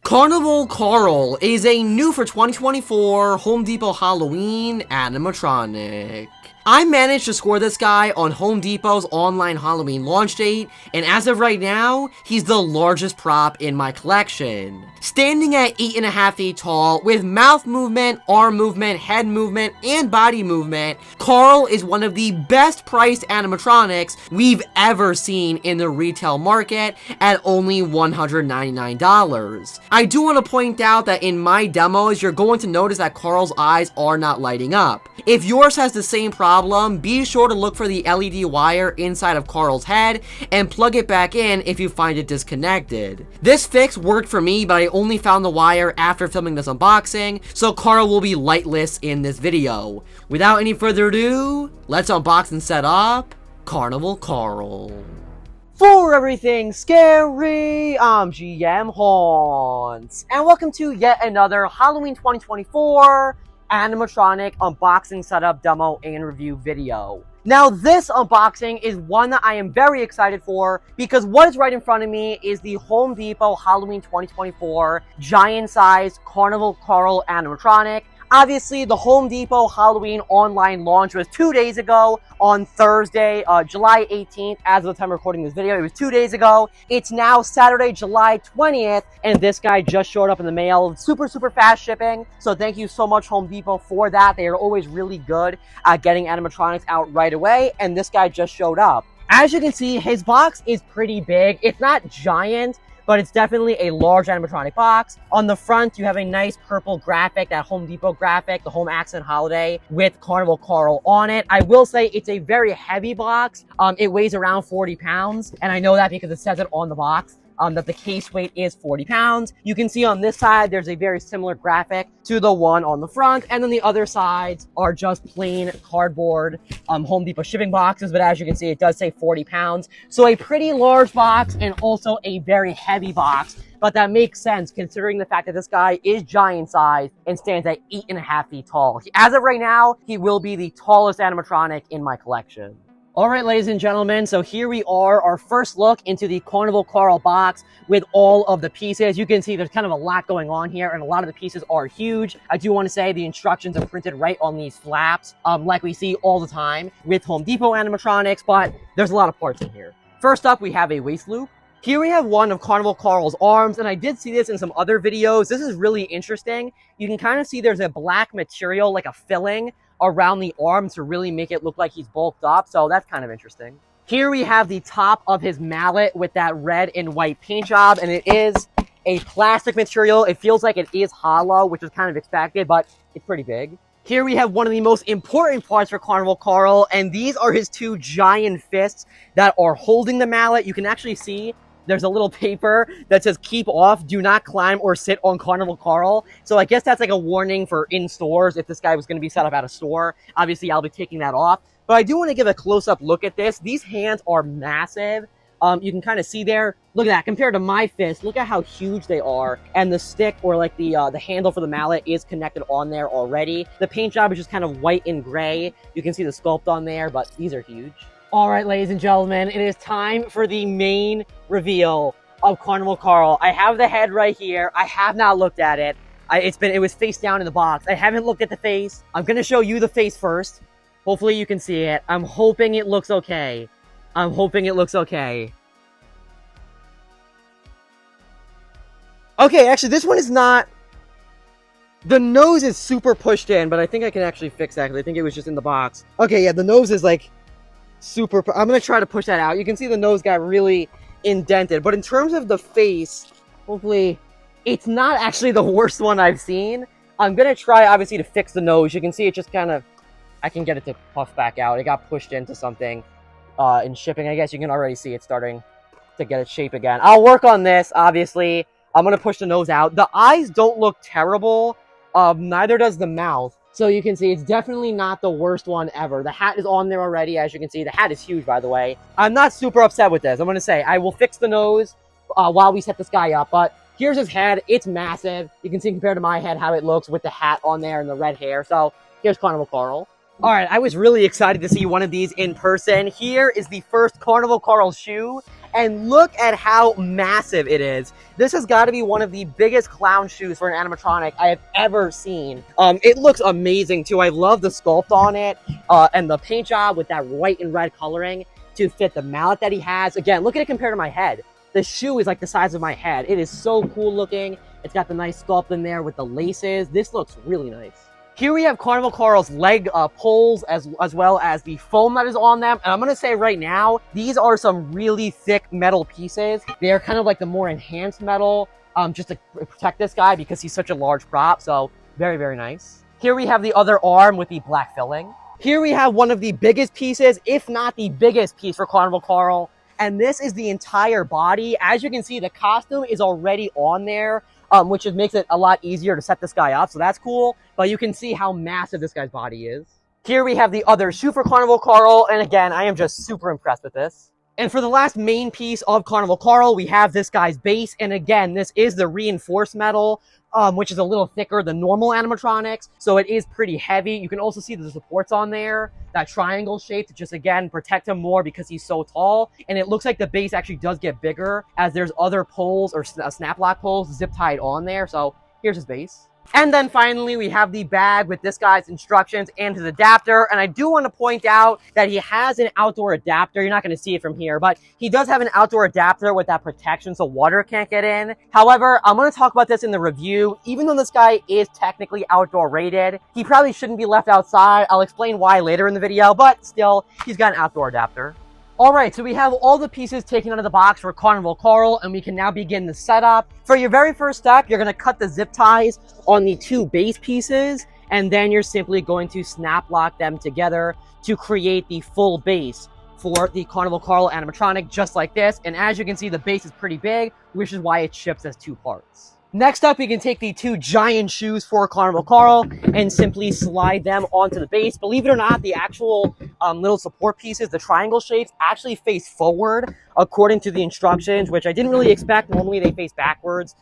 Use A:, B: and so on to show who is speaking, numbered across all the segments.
A: Carnival Carl is a new for 2024 Home Depot Halloween animatronic. I managed to score this guy on Home Depot's online Halloween launch date, and as of right now, he's the largest prop in my collection. Standing at 8.5 feet tall, with mouth movement, arm movement, head movement, and body movement, Karl is one of the best priced animatronics we've ever seen in the retail market at only $199. I do want to point out that in my demos, you're going to notice that Karl's eyes are not lighting up. If yours has the same problem, be sure to look for the LED wire inside of Karl's head and plug it back in if you find it disconnected. This fix worked for me, but I only found the wire after filming this unboxing, so Karl will be lightless in this video. Without any further ado, let's unbox and set up Carnival Carl. For everything scary, I'm GMHaunts, and welcome to yet another Halloween 2024 animatronic unboxing, setup, demo, and review video. Now, this unboxing is one that I am very excited for because what is right in front of me is the Home Depot Halloween 2024 giant-sized Carnival Carl animatronic. Obviously, the Home Depot Halloween online launch was 2 days ago on Thursday, July 18th. As of the time of recording this video, it was 2 days ago. It's now Saturday, July 20th, and this guy just showed up in the mail. Super fast shipping. So thank you so much, Home Depot, for that. They are always really good at getting animatronics out right away, and this guy just showed up. As you can see, his box is pretty big. It's not giant, but it's definitely a large animatronic box. On the front, you have a nice purple graphic, that Home Depot graphic, the Home Accent Holiday with Carnival Carl on it. I will say it's a very heavy box. It weighs around 40 pounds, and I know that because it says it on the box. That the case weight is 40 pounds. You can see on this side, there's a very similar graphic to the one on the front, and then the other sides are just plain cardboard Home Depot shipping boxes, but as you can see, it does say 40 pounds. So a pretty large box and also a very heavy box, but that makes sense considering the fact that this guy is giant size and stands at 8.5 feet tall. As of right now, he will be the tallest animatronic in my collection. All right, ladies and gentlemen, so here we are, our first look into the Carnival Carl box with all of the pieces. You can see there's kind of a lot going on here, and a lot of the pieces are huge. I do want to say the instructions are printed right on these flaps, like we see all the time with Home Depot animatronics, but there's a lot of parts in here. First up, we have a waist loop. Here we have one of Carnival Carl's arms, and I did see this in some other videos. This is really interesting. You can kind of see there's a black material, like a filling, around the arm to really make it look like he's bulked up, so that's kind of interesting. Here we have the top of his mallet with that red and white paint job, and it is a plastic material. It feels like it is hollow, which is kind of expected, but it's pretty big. Here we have one of the most important parts for Carnival Carl, and these are his two giant fists that are holding the mallet. You can actually see there's a little paper that says keep off, do not climb or sit on Carnival Carl. So I guess that's like a warning for in stores if this guy was going to be set up at a store. Obviously, I'll be taking that off. But I do want to give a close-up look at this. These hands are massive. You can kind of see there. Look at that. Compared to my fist, look at how huge they are. And the stick, or like the handle for the mallet, is connected on there already. The paint job is just kind of white and gray. You can see the sculpt on there, but these are huge. All right, ladies and gentlemen, it is time for the main reveal of Carnival Carl. I have the head right here. I have not looked at it. It was face down in the box. I haven't looked at the face. I'm going to show you the face first. Hopefully you can see it. I'm hoping it looks okay. I'm hoping it looks okay. Okay, actually, this one is not... The nose is super pushed in, but I think I can actually fix that because I think it was just in the box. Okay, yeah, the nose is like super... I'm going to try to push that out. You can see the nose got really indented. But in terms of the face, hopefully it's not actually the worst one I've seen. I'm going to try, obviously, to fix the nose. You can see it just kind of... I can get it to puff back out. It got pushed into something in shipping. I guess you can already see it starting to get its shape again. I'll work on this, obviously. I'm going to push the nose out. The eyes don't look terrible. Neither does the mouth. So you can see it's definitely not the worst one ever. The hat is on there already, as you can see. The hat is huge, by the way. I'm not super upset with this. I'm going to say I will fix the nose while we set this guy up. But here's his head. It's massive. You can see compared to my head how it looks with the hat on there and the red hair. So here's Carnival Carl. All right, I was really excited to see one of these in person. Here is the first Carnival Carl shoe, and look at how massive it is. This has got to be one of the biggest clown shoes for an animatronic I have ever seen. It looks amazing too. I love the sculpt on it and the paint job with that white and red coloring to fit the mallet that he has. Again, look at it compared to my head. The shoe is like the size of my head. It is so cool looking. It's got the nice sculpt in there with the laces. This looks really nice. Here we have Carnival Carl's leg poles as well as the foam that is on them. And I'm going to say right now, these are some really thick metal pieces. They are kind of like the more enhanced metal just to protect this guy because he's such a large prop. So very, very nice. Here we have the other arm with the black filling. Here we have one of the biggest pieces, if not the biggest piece for Carnival Carl. And this is the entire body. As you can see, the costume is already on there. Which just makes it a lot easier to set this guy up, so that's cool. But you can see how massive this guy's body is. Here we have the other shoe for Carnival Carl, and again, I am just super impressed with this. And for the last main piece of Carnival Carl, we have this guy's base, and again, this is the reinforced metal, which is a little thicker than normal animatronics, so it is pretty heavy. You can also see the supports on there, that triangle shape to just, again, protect him more because he's so tall. And it looks like the base actually does get bigger as there's other poles or snap lock poles zip tied on there. So here's his base. And then finally, we have the bag with this guy's instructions and his adapter. And I do want to point out that he has an outdoor adapter. You're not going to see it from here, but he does have an outdoor adapter with that protection so water can't get in. However, I'm going to talk about this in the review. Even though this guy is technically outdoor rated, he probably shouldn't be left outside. I'll explain why later in the video, but still, he's got an outdoor adapter. Alright, so we have all the pieces taken out of the box for Carnival Carl, and we can now begin the setup. For your very first step, you're going to cut the zip ties on the two base pieces, and then you're simply going to snap lock them together to create the full base for the Carnival Carl animatronic, just like this. And as you can see, the base is pretty big, which is why it ships as two parts. Next up, we can take the two giant shoes for Carnival Carl and simply slide them onto the base. Believe it or not, the actual little support pieces, the triangle shapes, actually face forward according to the instructions, which I didn't really expect. Normally, they face backwards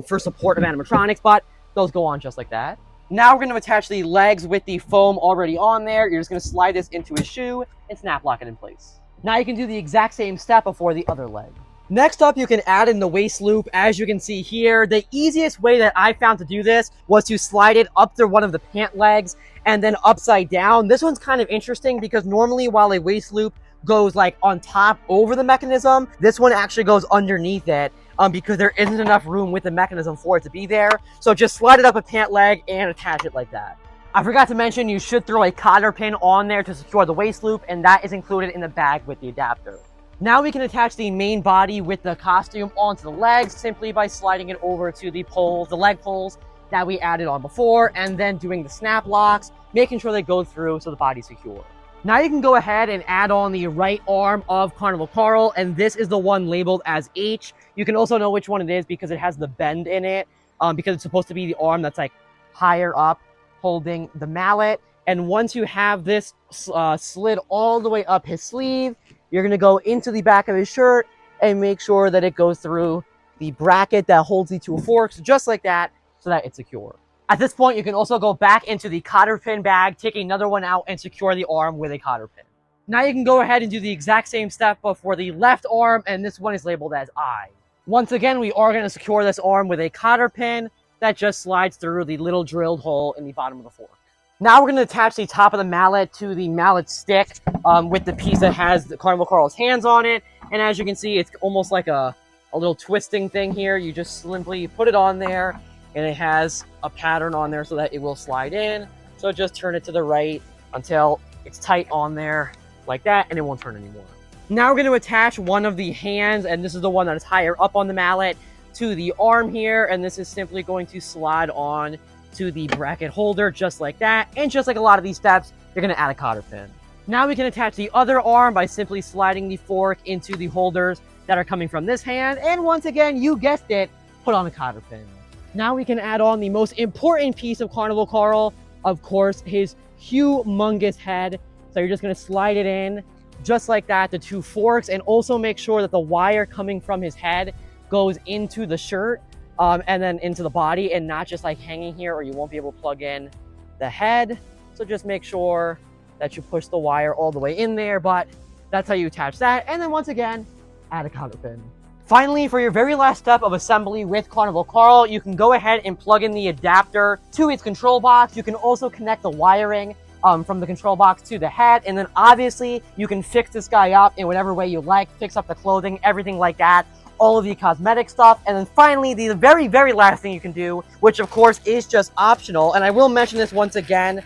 A: for support of animatronics, but those go on just like that. Now we're going to attach the legs with the foam already on there. You're just going to slide this into his shoe and snap lock it in place. Now you can do the exact same step before the other leg. Next up, you can add in the waist loop. As you can see here, the easiest way that I found to do this was to slide it up through one of the pant legs and then upside down. This one's kind of interesting because normally while a waist loop goes like on top over the mechanism, this one actually goes underneath it because there isn't enough room with the mechanism for it to be there. So just slide it up a pant leg and attach it like that. I forgot to mention you should throw a cotter pin on there to secure the waist loop, and that is included in the bag with the adapter. Now we can attach the main body with the costume onto the legs simply by sliding it over to the poles, the leg poles that we added on before, and then doing the snap locks, making sure they go through so the body's secure. Now you can go ahead and add on the right arm of Carnival Carl, and this is the one labeled as H. You can also know which one it is because it has the bend in it, because it's supposed to be the arm that's like higher up holding the mallet. And once you have this slid all the way up his sleeve, you're going to go into the back of his shirt and make sure that it goes through the bracket that holds the two forks, just like that, so that it's secure. At this point, you can also go back into the cotter pin bag, take another one out, and secure the arm with a cotter pin. Now you can go ahead and do the exact same step, but for the left arm, and this one is labeled as I. Once again, we are going to secure this arm with a cotter pin that just slides through the little drilled hole in the bottom of the fork. Now we're going to attach the top of the mallet to the mallet stick with the piece that has the Carnival Carl's hands on it. And as you can see, it's almost like a little twisting thing here. You just simply put it on there, and it has a pattern on there so that it will slide in. So just turn it to the right until it's tight on there like that, and it won't turn anymore. Now we're going to attach one of the hands, and this is the one that is higher up on the mallet, to the arm here. And this is simply going to slide on to the bracket holder just like that. And just like a lot of these steps, you're going to add a cotter pin. Now we can attach the other arm by simply sliding the fork into the holders that are coming from this hand. And once again, you guessed it, put on a cotter pin. Now we can add on the most important piece of Carnival Carl, of course, his humongous head. So you're just going to slide it in just like that, the two forks, and also make sure that the wire coming from his head goes into the shirt and then into the body and not just like hanging here, or you won't be able to plug in the head. So just make sure that you push the wire all the way in there, but that's how you attach that. And then once again, add a counter pin. Finally, for your very last step of assembly with Carnival Carl, you can go ahead and plug in the adapter to its control box. You can also connect the wiring from the control box to the head, and then obviously you can fix this guy up in whatever way you like, fix up the clothing, everything like that, all of the cosmetic stuff. And then finally, the very, very last thing you can do, which of course is just optional, and I will mention this once again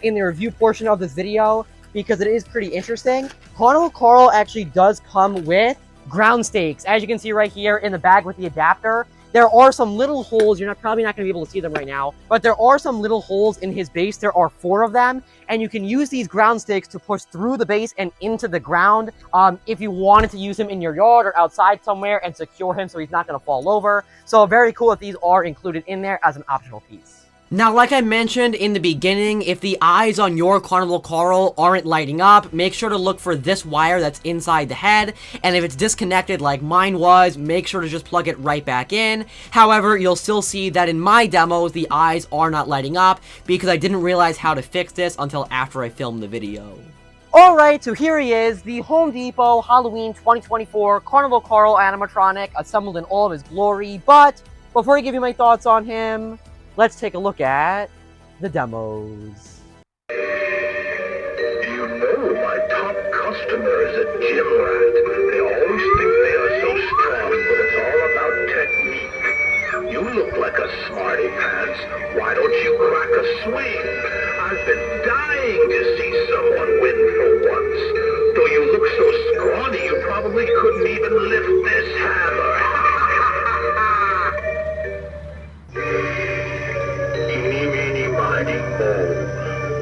A: in the review portion of this video because it is pretty interesting. Carnival Carl actually does come with ground stakes, as you can see right here in the bag with the adapter. There are some little holes, you're probably not going to be able to see them right now, but there are some little holes in his base. There are 4 of them, and you can use these ground stakes to push through the base and into the ground if you wanted to use him in your yard or outside somewhere and secure him so he's not going to fall over. So very cool that these are included in there as an optional piece. Now, like I mentioned in the beginning, if the eyes on your Carnival Carl aren't lighting up, make sure to look for this wire that's inside the head, and if it's disconnected like mine was, make sure to just plug it right back in. However, you'll still see that in my demos, the eyes are not lighting up because I didn't realize how to fix this until after I filmed the video. Alright, so here he is, the Home Depot Halloween 2024 Carnival Carl animatronic, assembled in all of his glory. But before I give you my thoughts on him, let's take a look at the demos.
B: You know my top customers at GMHaunts. They always think they are so strong, but it's all about technique. You look like a smarty pants. Why don't you crack a swing? I've been dying to see someone win for once. Though you look so scrawny, you probably couldn't even lift this hammer.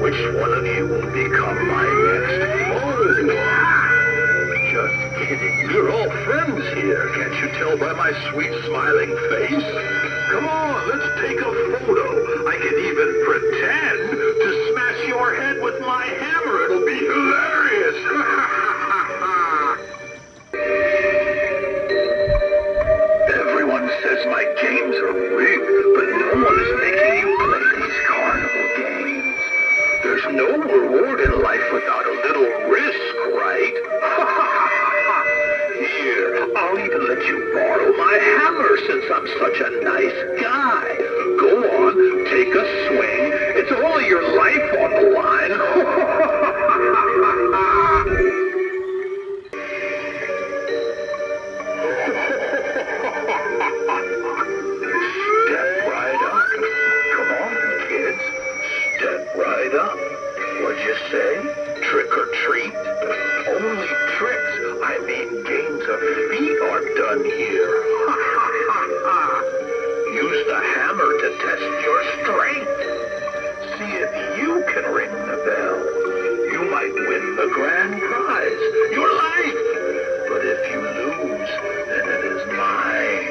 B: Which one of you will become my next foe? Just kidding. We're all friends here. Can't you tell by my sweet smiling face? Come on, let's take a photo. I can even pretend to smash your head with my hammer. It'll be hilarious. Everyone says my games are rigged, but no one is making you play these carnival games. There's no reward in life without a little risk, right? Here, I'll even let you borrow my hammer since I'm such a nice guy. Go on, take a swing. It's all your life on the line. Step right up. Come on, kids. Step right up. What'd you say? Trick or treat? Only tricks, I mean games of feet are done here. Use the hammer to test your strength. See if you can ring the bell. You might win the grand prize, your life. But if you lose, then it is mine.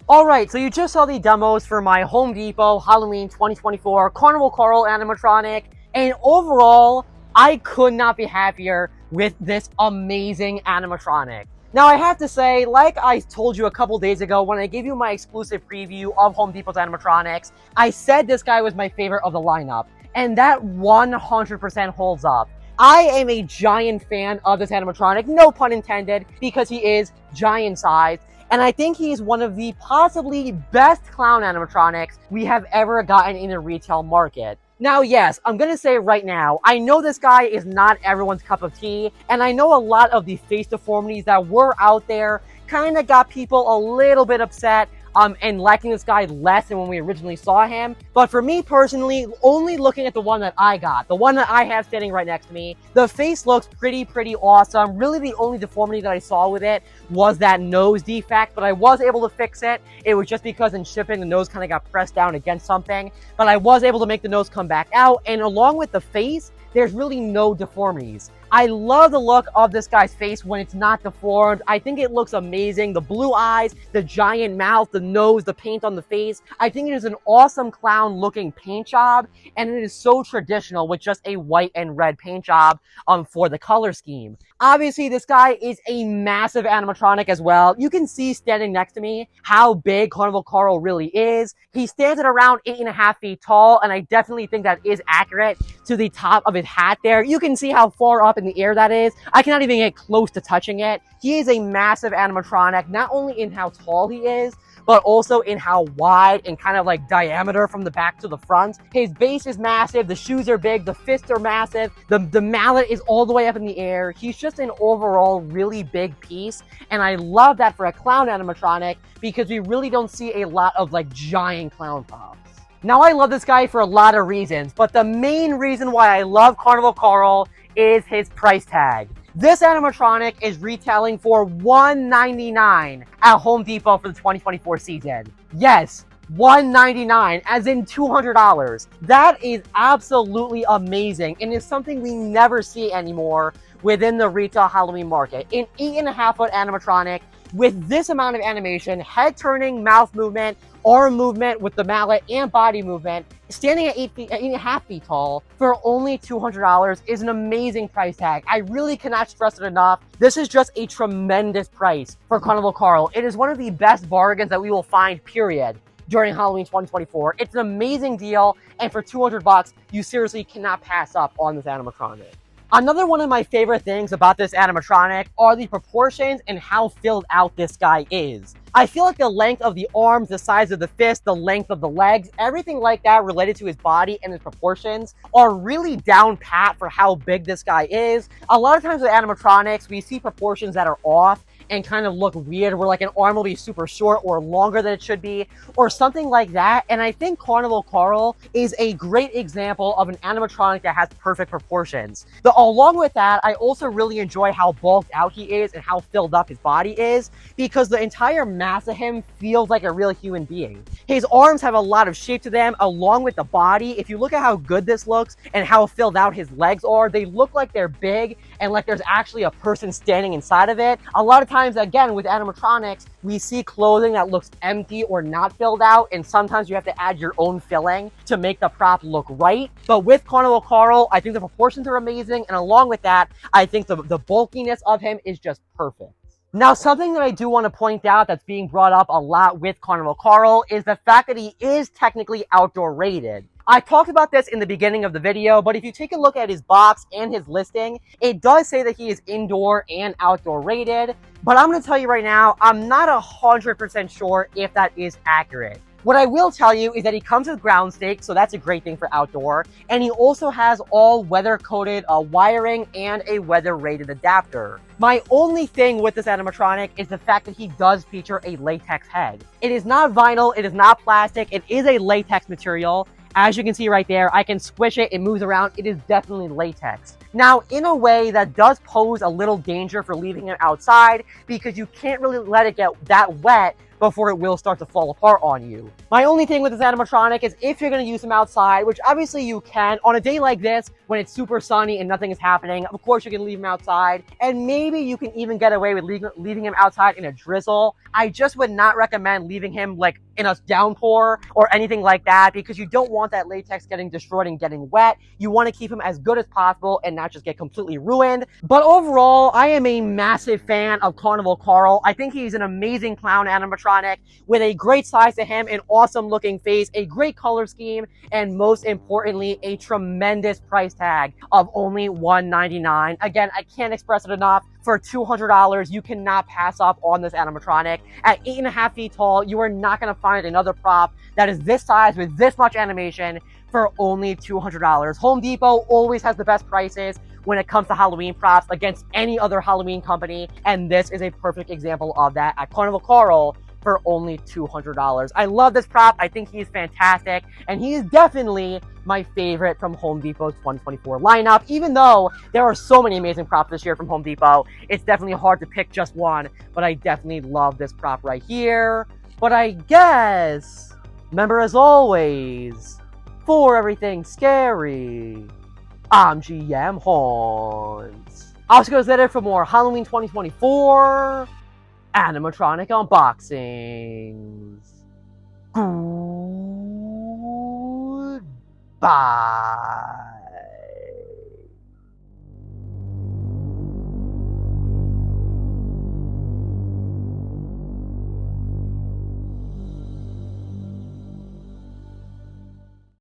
A: Alright, so you just saw the demos for my Home Depot Halloween 2024 Carnival Carl animatronic, and overall, I could not be happier with this amazing animatronic. Now, I have to say, like I told you a couple days ago when I gave you my exclusive preview of Home Depot's animatronics, I said this guy was my favorite of the lineup, and that 100% holds up. I am a giant fan of this animatronic, no pun intended, because he is giant-sized. And I think he's one of the possibly best clown animatronics we have ever gotten in the retail market. Now, yes, I'm going to say right now, I know this guy is not everyone's cup of tea, and I know a lot of the face deformities that were out there kind of got people a little bit upset and liking this guy less than when we originally saw him. But for me personally, only looking at the one that I got, the one that I have standing right next to me, the face looks pretty awesome. Really, the only deformity that I saw with it was that nose defect, but I was able to fix it. It was just because in shipping, the nose kind of got pressed down against something, but I was able to make the nose come back out, and along with the face, there's really no deformities. I love the look of this guy's face when it's not deformed. I think it looks amazing. The blue eyes, the giant mouth, the nose, the paint on the face. I think it is an awesome clown looking paint job, and it is so traditional with just a white and red paint job for the color scheme. Obviously, this guy is a massive animatronic as well. You can see standing next to me how big Carnival Carl really is. He stands at around 8.5 feet tall, and I definitely think that is accurate to the top of his hat there. You can see how far up in the air that is. I cannot even get close to touching it. He is a massive animatronic, not only in how tall he is, but also in how wide and kind of like diameter from the back to the front. His base is massive, the shoes are big, the fists are massive, the mallet is all the way up in the air. He's just an overall really big piece, and I love that for a clown animatronic because we really don't see a lot of like giant clown props. Now, I love this guy for a lot of reasons, but the main reason why I love Carnival Carl is his price tag. This animatronic is retailing for $199 at Home Depot for the 2024 season. Yes, $199, as in $200. That is absolutely amazing, and is something we never see anymore within the retail Halloween market. An 8.5-foot animatronic with this amount of animation, head turning, mouth movement, arm movement with the mallet, and body movement, standing at 8.5 feet tall for only $200 is an amazing price tag. I really cannot stress it enough. This is just a tremendous price for Carnival Carl. It is one of the best bargains that we will find, period, during Halloween 2024. It's an amazing deal, and for $200, you seriously cannot pass up on this animatronic. Another one of my favorite things about this animatronic are the proportions and how filled out this guy is. I feel like the length of the arms, the size of the fist, the length of the legs, everything like that related to his body and his proportions are really down pat for how big this guy is. A lot of times with animatronics, we see proportions that are off and kind of look weird, where like an arm will be super short or longer than it should be, or something like that. And I think Carnival Carl is a great example of an animatronic that has perfect proportions. Along with that, I also really enjoy how bulked out he is and how filled up his body is, because the entire mass of him feels like a real human being. His arms have a lot of shape to them, along with the body. If you look at how good this looks and how filled out his legs are, they look like they're big and like there's actually a person standing inside of it. A lot of times, again, with animatronics, we see clothing that looks empty or not filled out, and sometimes you have to add your own filling to make the prop look right. But with Carnival Carl, I think the proportions are amazing, and along with that, I think the bulkiness of him is just perfect. Now, something that I do want to point out that's being brought up a lot with Carnival Carl is the fact that he is technically outdoor rated. I talked about this in the beginning of the video, but if you take a look at his box and his listing, it does say that he is indoor and outdoor rated. But I'm going to tell you right now, I'm not 100% sure if that is accurate. What I will tell you is that he comes with ground stakes, so that's a great thing for outdoor. And he also has all weather-coated wiring and a weather-rated adapter. My only thing with this animatronic is the fact that he does feature a latex head. It is not vinyl, it is not plastic, it is a latex material. As you can see right there, I can squish it, it moves around, it is definitely latex. Now, in a way, that does pose a little danger for leaving it outside, because you can't really let it get that wet before it will start to fall apart on you. My only thing with this animatronic is if you're going to use him outside, which obviously you can, on a day like this, when it's super sunny and nothing is happening, of course you can leave him outside, and maybe you can even get away with leaving him outside in a drizzle. I just would not recommend leaving him like in a downpour or anything like that, because you don't want that latex getting destroyed and getting wet. You want to keep him as good as possible and not just get completely ruined. But overall, I am a massive fan of Carnival Carl. I think he's an amazing clown animatronic with a great size to him, an awesome looking face, a great color scheme, and most importantly, a tremendous price tag of only $199. Again, I can't express it enough. For $200, you cannot pass up on this animatronic. At 8.5 feet tall, you are not going to find another prop that is this size with this much animation for only $200. Home Depot always has the best prices when it comes to Halloween props against any other Halloween company, and this is a perfect example of that at Carnival Carl for only $200. I love this prop. I think he's fantastic, and he is definitely my favorite from Home Depot's 2024 lineup. Even though there are so many amazing props this year from Home Depot, it's definitely hard to pick just one, but I definitely love this prop right here. But I guess, remember as always, for everything scary, I'm GMHaunts. Also, goes there for more Halloween 2024 animatronic unboxings. Goodbye.